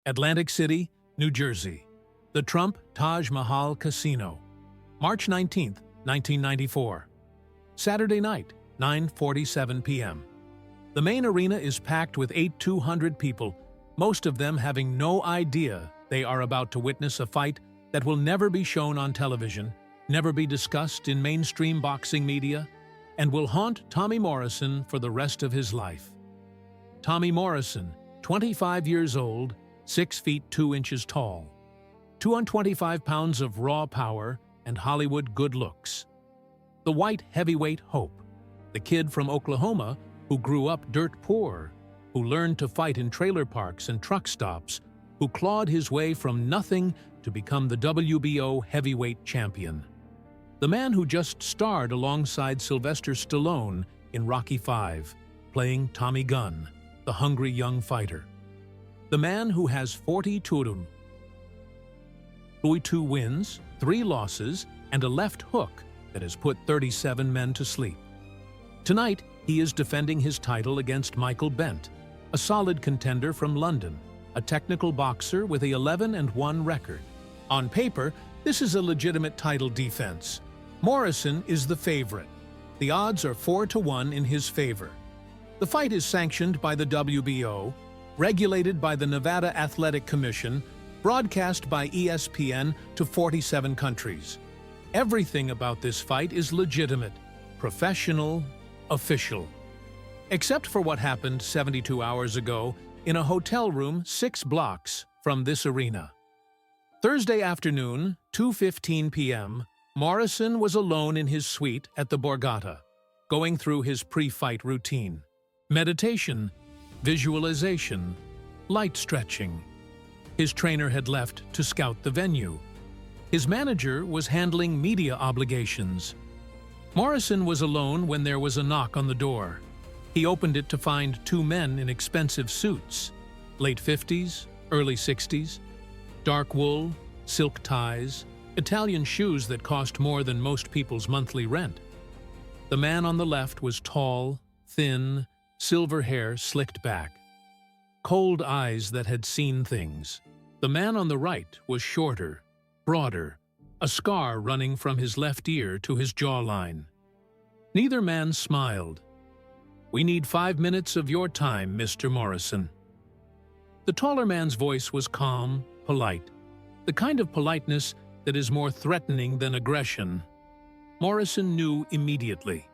Atlantic City, New Jersey. The Trump Taj Mahal Casino. March 19, 1994. Saturday night, 9:47 p.m. The main arena is packed with 8,200 people, most of them having no idea they are about to witness a fight that will never be shown on television, never be discussed in mainstream boxing media, and will haunt Tommy Morrison for the rest of his life. Tommy Morrison, 25 years old, 6 feet 2 inches tall, 225 pounds of raw power and Hollywood good looks. The white heavyweight hope, the kid from Oklahoma who grew up dirt poor, who learned to fight in trailer parks and truck stops, who clawed his way from nothing to become the WBO heavyweight champion. The man who just starred alongside Sylvester Stallone in Rocky V, playing Tommy Gunn, the hungry young fighter. The man who has 42 wins, 3 losses, and a left hook that has put 37 men to sleep. Tonight, he is defending his title against Michael Bent, a solid contender from London, a technical boxer with a 11-1 record. On paper, this is a legitimate title defense. Morrison is the favorite. The odds are 4-1 in his favor. The fight is sanctioned by the WBO, regulated by the Nevada Athletic Commission, broadcast by ESPN to 47 countries. Everything about this fight is legitimate, professional, official. Except for what happened 72 hours ago in a hotel room 6 blocks from this arena. Thursday afternoon, 2:15 p.m., Morrison was alone in his suite at the Borgata, going through his pre-fight routine. Meditation, visualization, light stretching. His trainer had left to scout the venue. His manager was handling media obligations. Morrison was alone when there was a knock on the door. He opened it to find 2 men in expensive suits, late 50s, early 60s, dark wool, silk ties, Italian shoes that cost more than most people's monthly rent. The man on the left was tall, thin, silver hair slicked back, cold eyes that had seen things. The man on the right was shorter, broader, a scar running from his left ear to his jawline. Neither man smiled. "We need 5 minutes of your time, Mr. Morrison." The taller man's voice was calm, polite, the kind of politeness that is more threatening than aggression. Morrison knew immediately.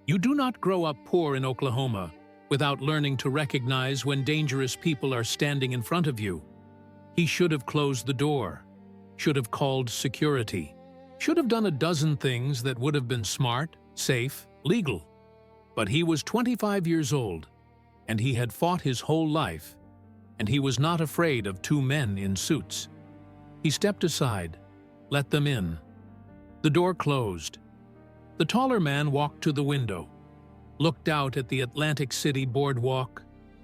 You do not grow up poor in Oklahoma without learning to recognize when dangerous people are standing in front of you. He should have closed the door, should have called security, should have done a dozen things that would have been smart, safe, legal. But he was 25 years old, and he had fought his whole life, and he was not afraid of 2 men in suits. He stepped aside, let them in. The door closed. The taller man walked to the window, looked out at the Atlantic City boardwalk,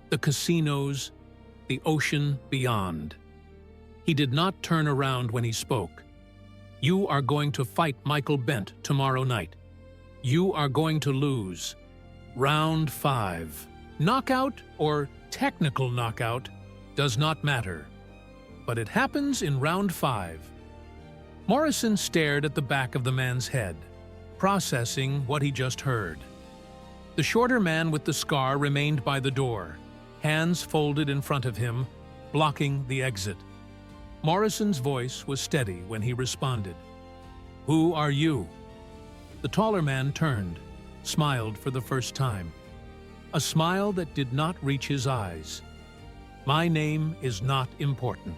the casinos, the ocean beyond. He did not turn around when he spoke. "You are going to fight Michael Bent tomorrow night. You are going to lose. Round 5. Knockout or technical knockout does not matter. But it happens in round 5. Morrison stared at the back of the man's head, processing what he just heard. The shorter man with the scar remained by the door, hands folded in front of him, blocking the exit. Morrison's voice was steady when he responded. "Who are you?" The taller man turned, smiled for the first time. A smile that did not reach his eyes. "My name is not important.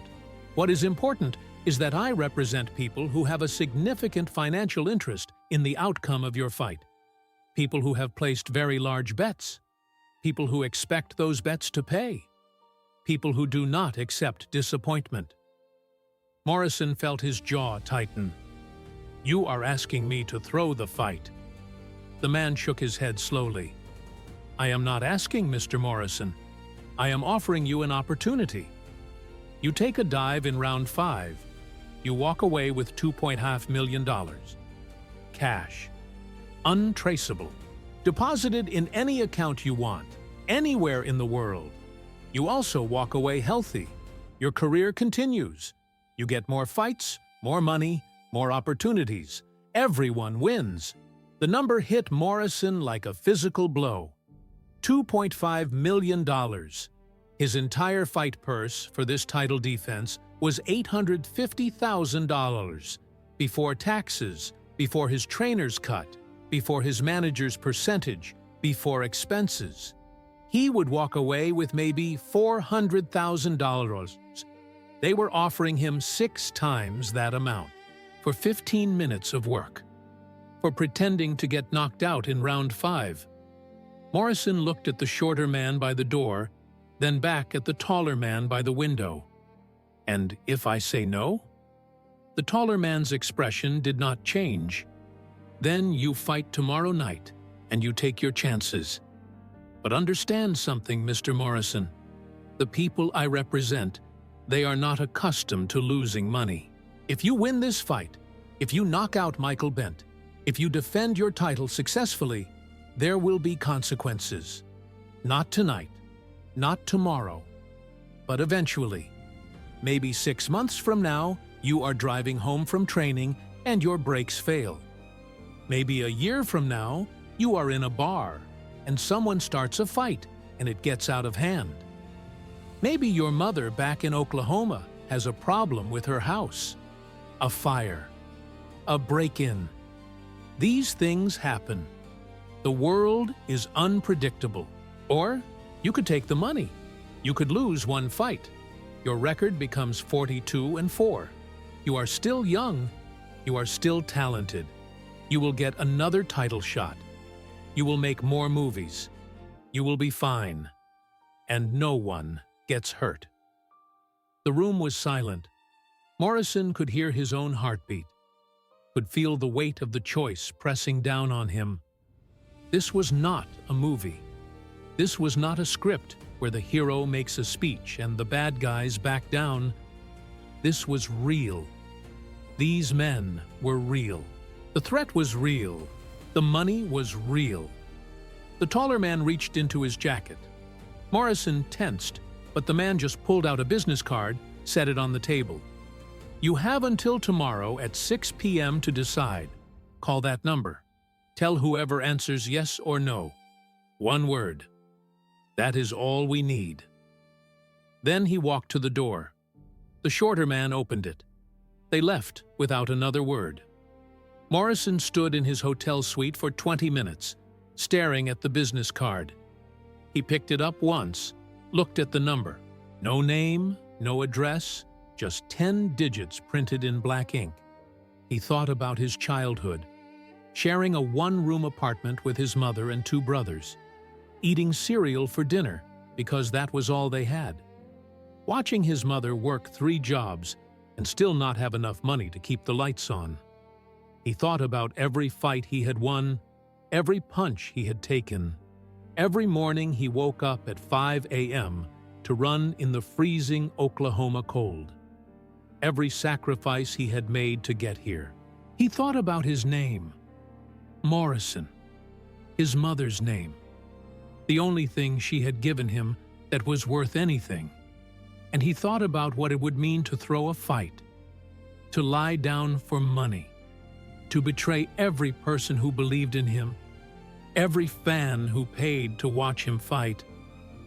What is important is that I represent people who have a significant financial interest in the outcome of your fight. People who have placed very large bets. People who expect those bets to pay. People who do not accept disappointment." Morrison felt his jaw tighten. "You are asking me to throw the fight." The man shook his head slowly. "I am not asking, Mr. Morrison. I am offering you an opportunity. You take a dive in round 5. You walk away with $2.5 million. Cash. Untraceable. Deposited in any account you want, anywhere in the world. You also walk away healthy. Your career continues. You get more fights, more money, more opportunities. Everyone wins. The number hit Morrison like a physical blow. $2.5 million. His entire fight purse for this title defense was $850,000. Before taxes, before his trainer's cut, before his manager's percentage, before expenses. He would walk away with maybe $400,000. They were offering him 6 times that amount for 15 minutes of work, for pretending to get knocked out in round 5. Morrison looked at the shorter man by the door, then back at the taller man by the window. And if I say no? The taller man's expression did not change. Then you fight tomorrow night, and you take your chances. But understand something, Mr. Morrison. The people I represent, they are not accustomed to losing money. If you win this fight, if you knock out Michael Bent, if you defend your title successfully, there will be consequences. Not tonight, not tomorrow, but eventually. Maybe 6 months from now, you are driving home from training and your brakes fail. Maybe a year from now, you are in a bar and someone starts a fight and it gets out of hand. Maybe your mother back in Oklahoma has a problem with her house. A fire. A break-in. These things happen. The world is unpredictable. Or you could take the money. You could lose one fight. Your record becomes 42-4. You are still young. You are still talented. You will get another title shot. You will make more movies. You will be fine. And no one gets hurt. The room was silent. Morrison could hear his own heartbeat, could feel the weight of the choice pressing down on him. This was not a movie. This was not a script where the hero makes a speech and the bad guys back down. This was real. These men were real. The threat was real. The money was real. The taller man reached into his jacket. Morrison tensed, but the man just pulled out a business card, set it on the table. You have until tomorrow at 6 p.m. to decide. Call that number. Tell whoever answers yes or no. One word. That is all we need. Then he walked to the door. The shorter man opened it. They left without another word. Morrison stood in his hotel suite for 20 minutes, staring at the business card. He picked it up once, looked at the number. No name, no address, just 10 digits printed in black ink. He thought about his childhood, sharing a one-room apartment with his mother and 2 brothers, eating cereal for dinner because that was all they had, watching his mother work 3 jobs and still not have enough money to keep the lights on. He thought about every fight he had won, every punch he had taken. Every morning he woke up at 5 a.m. to run in the freezing Oklahoma cold. Every sacrifice he had made to get here. He thought about his name, Morrison, his mother's name, the only thing she had given him that was worth anything. And he thought about what it would mean to throw a fight, to lie down for money, to betray every person who believed in him, every fan who paid to watch him fight,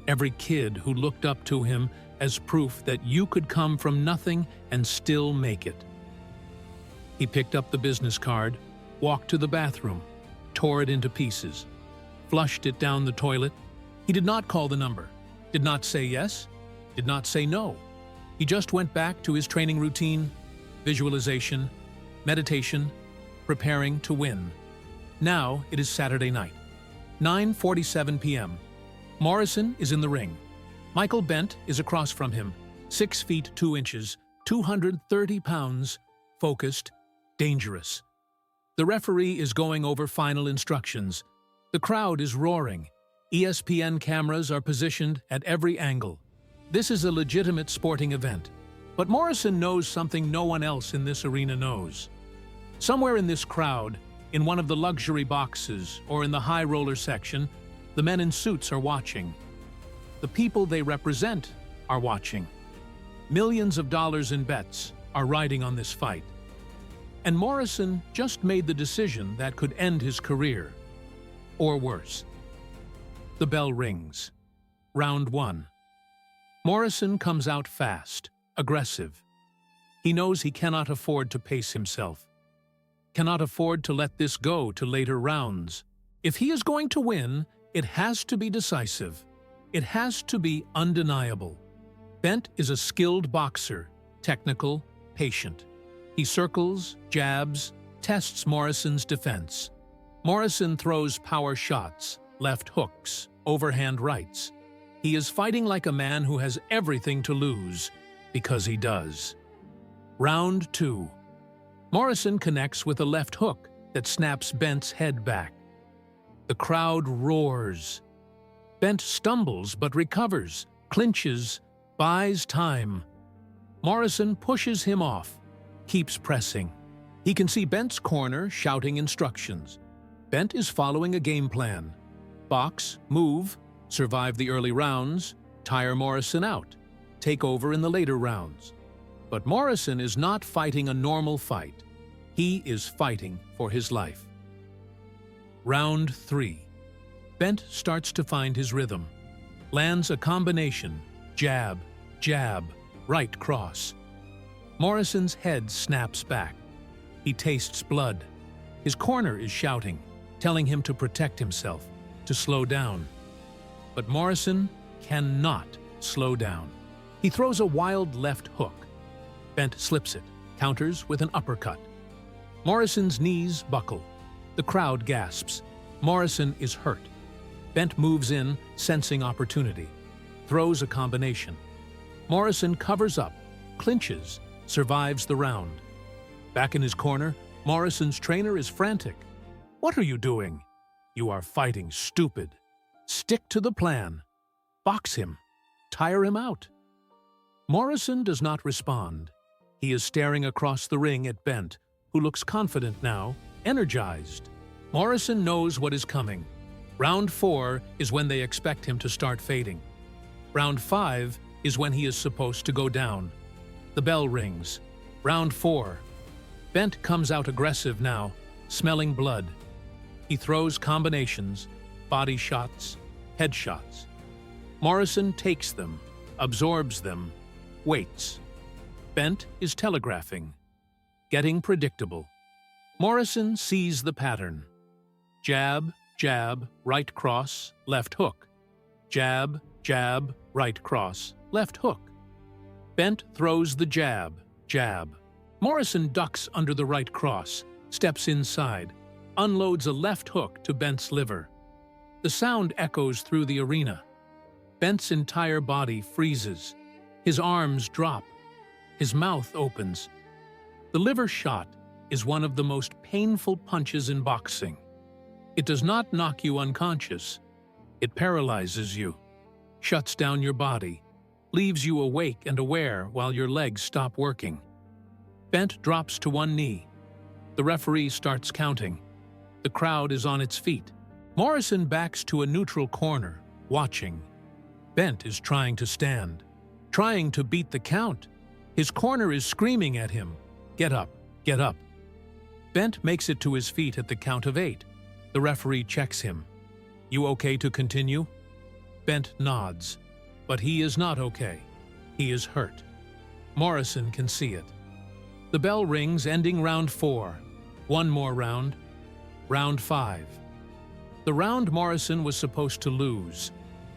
every kid who looked up to him as proof that you could come from nothing and still make it. He picked up the business card, walked to the bathroom, tore it into pieces, flushed it down the toilet. He did not call the number, did not say yes, did not say no. He just went back to his training routine, visualization, meditation, preparing to win. Now it is Saturday night, 9:47 p.m. Morrison is in the ring. Michael Bent is across from him, 6 feet 2 inches, 230 pounds, focused, dangerous. The referee is going over final instructions. The crowd is roaring. ESPN cameras are positioned at every angle. This is a legitimate sporting event. But Morrison knows something no one else in this arena knows. Somewhere in this crowd, in one of the luxury boxes or in the high roller section, the men in suits are watching. The people they represent are watching. Millions of dollars in bets are riding on this fight. And Morrison just made the decision that could end his career, or worse. The bell rings. Round 1. Morrison comes out fast, aggressive. He knows he cannot afford to pace himself, cannot afford to let this go to later rounds. If he is going to win, it has to be decisive. It has to be undeniable. Bent is a skilled boxer, technical, patient. He circles, jabs, tests Morrison's defense. Morrison throws power shots, left hooks, overhand rights. He is fighting like a man who has everything to lose, because he does. Round 2. Morrison connects with a left hook that snaps Bent's head back. The crowd roars. Bent stumbles but recovers, clinches, buys time. Morrison pushes him off, keeps pressing. He can see Bent's corner shouting instructions. Bent is following a game plan. Box, move, survive the early rounds, tire Morrison out, take over in the later rounds. But Morrison is not fighting a normal fight. He is fighting for his life. Round 3. Bent starts to find his rhythm. Lands a combination, jab, jab, right cross. Morrison's head snaps back. He tastes blood. His corner is shouting, telling him to protect himself, to slow down. But Morrison cannot slow down. He throws a wild left hook. Bent slips it, counters with an uppercut. Morrison's knees buckle. The crowd gasps. Morrison is hurt. Bent moves in, sensing opportunity. Throws a combination. Morrison covers up, clinches, survives the round. Back in his corner, Morrison's trainer is frantic. "What are you doing? You are fighting stupid. Stick to the plan. Box him. Tire him out." Morrison does not respond. He is staring across the ring at Bent, who looks confident now, energized. Morrison knows what is coming. Round 4 is when they expect him to start fading. Round 5 is when he is supposed to go down. The bell rings. Round 4. Bent comes out aggressive now, smelling blood. He throws combinations, body shots, head shots. Morrison takes them, absorbs them, waits. Bent is telegraphing, getting predictable. Morrison sees the pattern. Jab, jab, right cross, left hook. Jab, jab, right cross, left hook. Bent throws the jab, jab. Morrison ducks under the right cross, steps inside, unloads a left hook to Bent's liver. The sound echoes through the arena. Bent's entire body freezes. His arms drop. His mouth opens. The liver shot is one of the most painful punches in boxing. It does not knock you unconscious. It paralyzes you, shuts down your body, leaves you awake and aware while your legs stop working. Bent drops to one knee. The referee starts counting. The crowd is on its feet. Morrison backs to a neutral corner, watching. Bent is trying to stand, trying to beat the count. His corner is screaming at him, "Get up, get up." Bent makes it to his feet at the count of 8. The referee checks him. "You okay to continue?" Bent nods, but he is not okay. He is hurt. Morrison can see it. The bell rings, ending round 4. One more round. Round 5. The round Morrison was supposed to lose.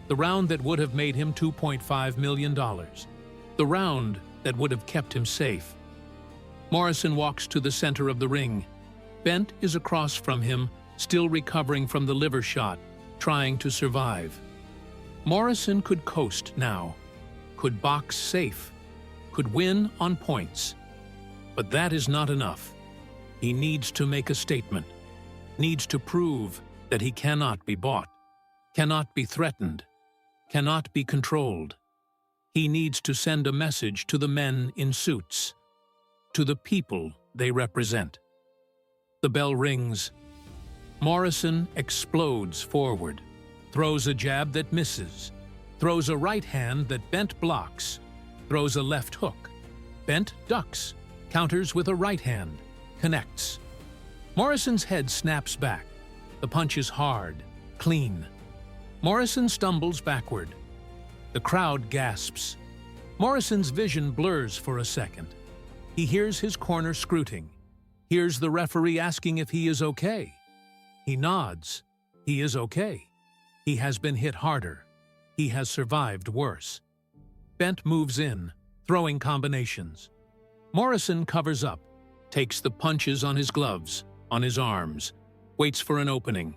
The round that would have made him $2.5 million. The round that would have kept him safe. Morrison walks to the center of the ring. Bent is across from him, still recovering from the liver shot, trying to survive. Morrison could coast now, could box safe, could win on points. But that is not enough. He needs to make a statement, needs to prove that he cannot be bought, cannot be threatened, cannot be controlled. He needs to send a message to the men in suits, to the people they represent. The bell rings. Morrison explodes forward, throws a jab that misses, throws a right hand that Bent blocks. throws a left hook. Bent ducks, counters with a right hand, connects. Morrison's head snaps back. The punch is hard, clean. Morrison stumbles backward. The crowd gasps. Morrison's vision blurs for a second. He hears his corner scruting. Hears the referee asking if he is okay. He nods. He is okay. He has been hit harder. He has survived worse. Bent moves in, throwing combinations. Morrison covers up, takes the punches on his gloves, on his arms, waits for an opening.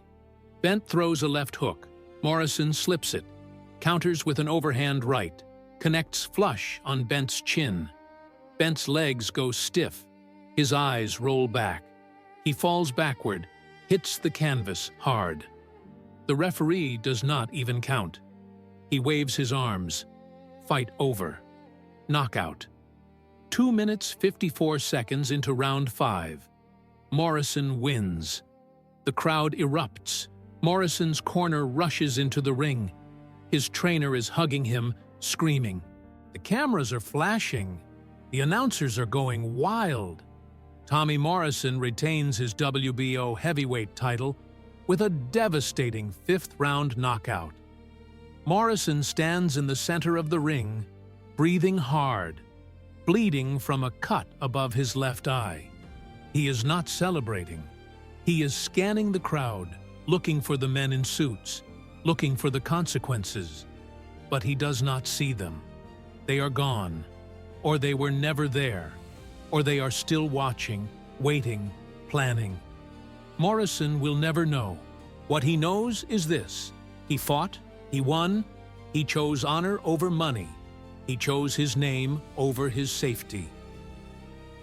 Bent throws a left hook. Morrison slips it, counters with an overhand right, connects flush on Bent's chin. Bent's legs go stiff. His eyes roll back. He falls backward, hits the canvas hard. The referee does not even count. He waves his arms. Fight over. Knockout. 2 minutes 54 seconds into round 5. Morrison wins. The crowd erupts. Morrison's corner rushes into the ring. His trainer is hugging him, screaming. The cameras are flashing. The announcers are going wild. Tommy Morrison retains his WBO heavyweight title with a devastating 5th-round knockout. Morrison stands in the center of the ring, breathing hard, bleeding from a cut above his left eye. He is not celebrating. He is scanning the crowd, looking for the men in suits, looking for the consequences. But he does not see them. They are gone, or they were never there, or they are still watching, waiting, planning. Morrison will never know. What he knows is this: he fought, he won, he chose honor over money. He chose his name over his safety.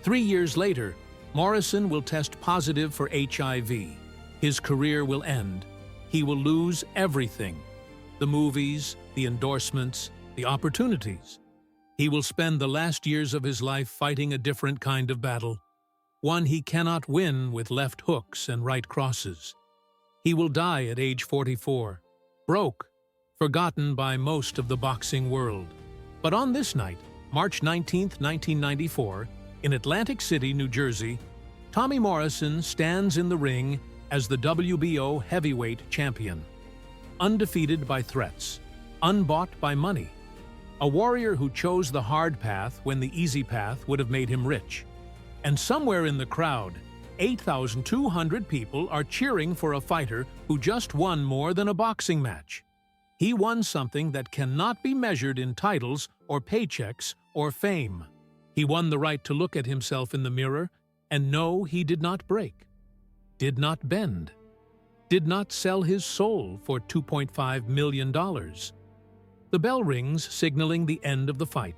3 years later, Morrison will test positive for HIV. His career will end. He will lose everything: the movies, the endorsements, the opportunities. He will spend the last years of his life fighting a different kind of battle, one he cannot win with left hooks and right crosses. He will die at age 44, broke, forgotten by most of the boxing world. But on this night, March 19, 1994, in Atlantic City, New Jersey, Tommy Morrison stands in the ring as the WBO heavyweight champion. Undefeated by threats, unbought by money. A warrior who chose the hard path when the easy path would have made him rich. And somewhere in the crowd, 8,200 people are cheering for a fighter who just won more than a boxing match. He won something that cannot be measured in titles or paychecks or fame. He won the right to look at himself in the mirror and know he did not break, did not bend, did not sell his soul for $2.5 million. The bell rings, signaling the end of the fight.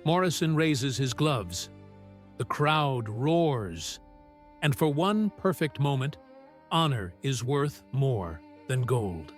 Morrison raises his gloves. The crowd roars. And for one perfect moment, honor is worth more than gold.